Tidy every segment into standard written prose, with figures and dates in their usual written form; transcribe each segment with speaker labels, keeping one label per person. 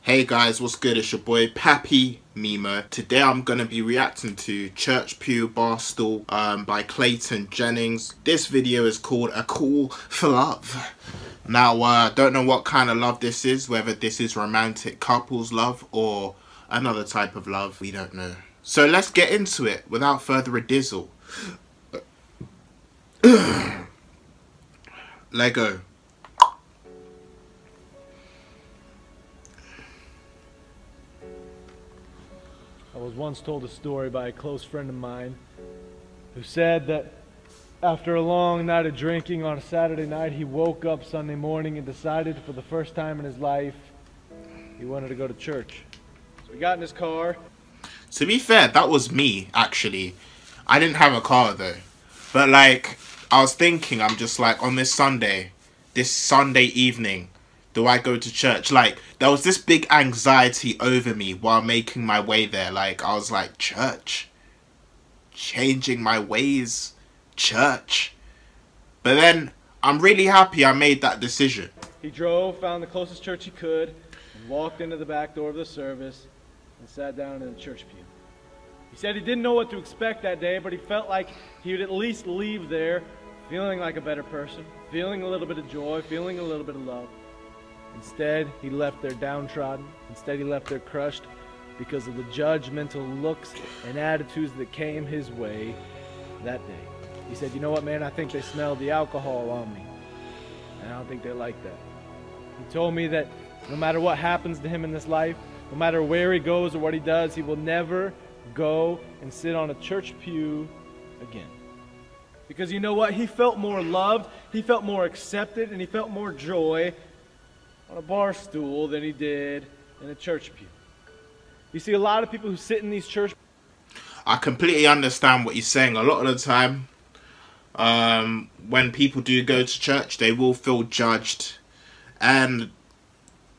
Speaker 1: Hey guys, what's good? It's your boy Pappy Mimo. Today I'm going to be reacting to Church Pew Bar Stool by Clayton Jennings. This video is called A Call for Love. Now, I don't know what kind of love this is, whether this is romantic couples love or another type of love, we don't know. So let's get into it without further ado. Lego.
Speaker 2: I was once told a story by a close friend of mine who said that after a long night of drinking on a Saturday night, he woke up Sunday morning and decided for the first time in his life he wanted to go to church. So he got in his car.
Speaker 1: To be fair, that was me, actually. I didn't have a car though. But like, I was thinking, I'm just like, on this Sunday evening, do I go to church? Like, there was this big anxiety over me while making my way there. Like, I was like, church? Changing my ways? Church? But then, I'm really happy I made that decision.
Speaker 2: He drove, found the closest church he could, and walked into the back door of the service and sat down in the church pew. He said he didn't know what to expect that day, but he felt like he would at least leave there feeling like a better person, feeling a little bit of joy, feeling a little bit of love. Instead, he left there downtrodden. Instead, he left there crushed because of the judgmental looks and attitudes that came his way that day. He said, you know what, man, I think they smelled the alcohol on me. And I don't think they like that. He told me that no matter what happens to him in this life, no matter where he goes or what he does, he will never go and sit on a church pew again. Because you know what? He felt more loved, he felt more accepted, and he felt more joy on a bar stool than he did in a church pew. You see, a lot of people who sit in these church...
Speaker 1: I completely understand what you're saying. A lot of the time, when people do go to church, they will feel judged. And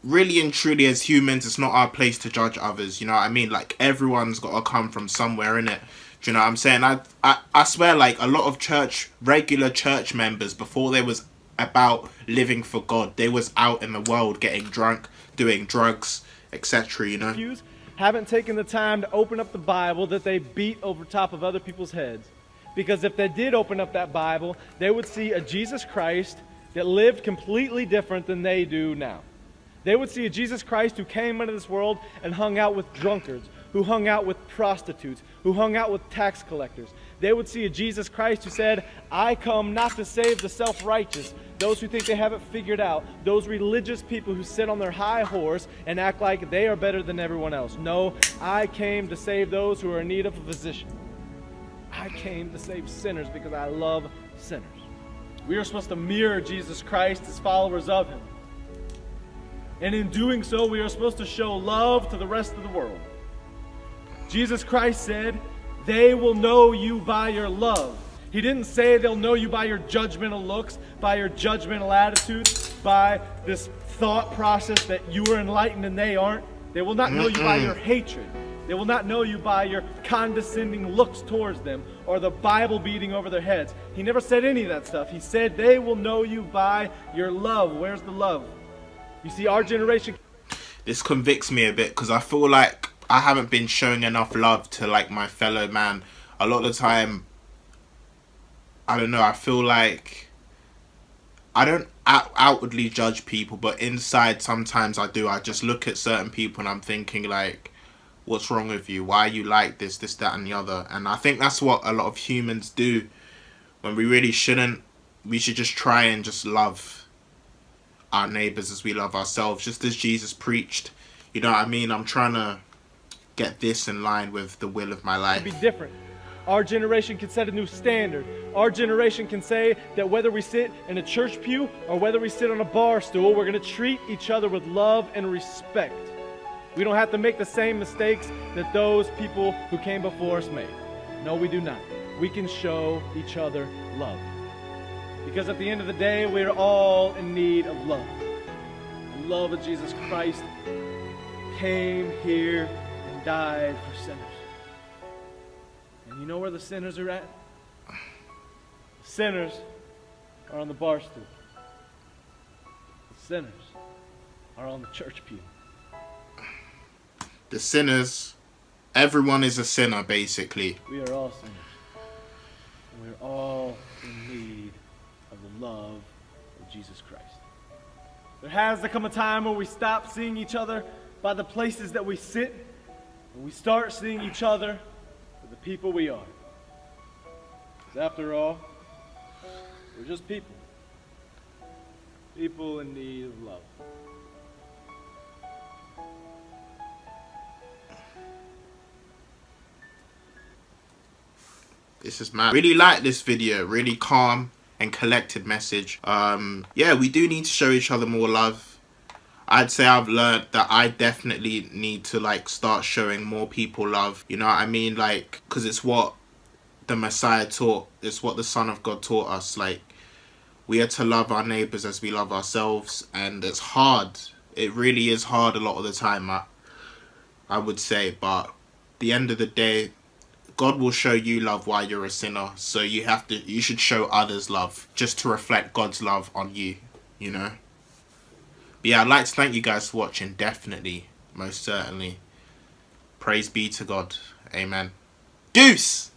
Speaker 1: really and truly, as humans, it's not our place to judge others. You know what I mean? Like, everyone's got to come from somewhere, innit? Do you know what I'm saying? I swear, like, a lot of regular church members, before they was about living for God, they was out in the world getting drunk, doing drugs, etc., you know?
Speaker 2: Haven't taken the time to open up the Bible that they beat over top of other people's heads. Because if they did open up that Bible, they would see a Jesus Christ that lived completely different than they do now. They would see a Jesus Christ who came into this world and hung out with drunkards, who hung out with prostitutes, who hung out with tax collectors. They would see a Jesus Christ who said, I come not to save the self-righteous, those who think they have it figured out, those religious people who sit on their high horse and act like they are better than everyone else. No, I came to save those who are in need of a physician. I came to save sinners because I love sinners. We are supposed to mirror Jesus Christ as followers of him. And in doing so, we are supposed to show love to the rest of the world. Jesus Christ said, they will know you by your love. He didn't say they'll know you by your judgmental looks, by your judgmental attitudes, by this thought process that you are enlightened and they aren't. They will not know you by your hatred. They will not know you by your condescending looks towards them or the Bible beating over their heads. He never said any of that stuff. He said they will know you by your love. Where's the love? You see, our generation...
Speaker 1: This convicts me a bit because I feel like I haven't been showing enough love to like my fellow man. A lot of the time, I don't know, I feel like I don't outwardly judge people, but inside sometimes I do. I just look at certain people and I'm thinking like, what's wrong with you? Why are you like this, that and the other? And I think that's what a lot of humans do when we really shouldn't. We should just try and just love our neighbors as we love ourselves, just as Jesus preached. You know what I mean? I'm trying to get this in line with the will of my life.
Speaker 2: Be different. Our generation can set a new standard. Our generation can say that whether we sit in a church pew or whether we sit on a bar stool, we're going to treat each other with love and respect. We don't have to make the same mistakes that those people who came before us made. No, we do not. We can show each other love. Because at the end of the day, we're all in need of love. The love of Jesus Christ came here and died for sinners. And you know where the sinners are at? The sinners are on the bar stool. The sinners are on the church pew.
Speaker 1: The sinners, everyone is a sinner basically.
Speaker 2: We are all sinners. And we're all in need of the love of Jesus Christ. There has to come a time where we stop seeing each other by the places that we sit, and we start seeing each other for the people we are. Because after all, we're just people. People in need of love.
Speaker 1: This is mad. Really like this video. Really calm and collected message. Yeah, we do need to show each other more love. I'd say I've learned that I definitely need to like start showing more people love. You know what I mean? Like, because it's what the Messiah taught. It's what the Son of God taught us. Like, we are to love our neighbors as we love ourselves. And it's hard. It really is hard a lot of the time, I would say. But at the end of the day, God will show you love while you're a sinner. So you should show others love just to reflect God's love on you, you know. But yeah, I'd like to thank you guys for watching. Definitely. Most certainly. Praise be to God. Amen. Deuce!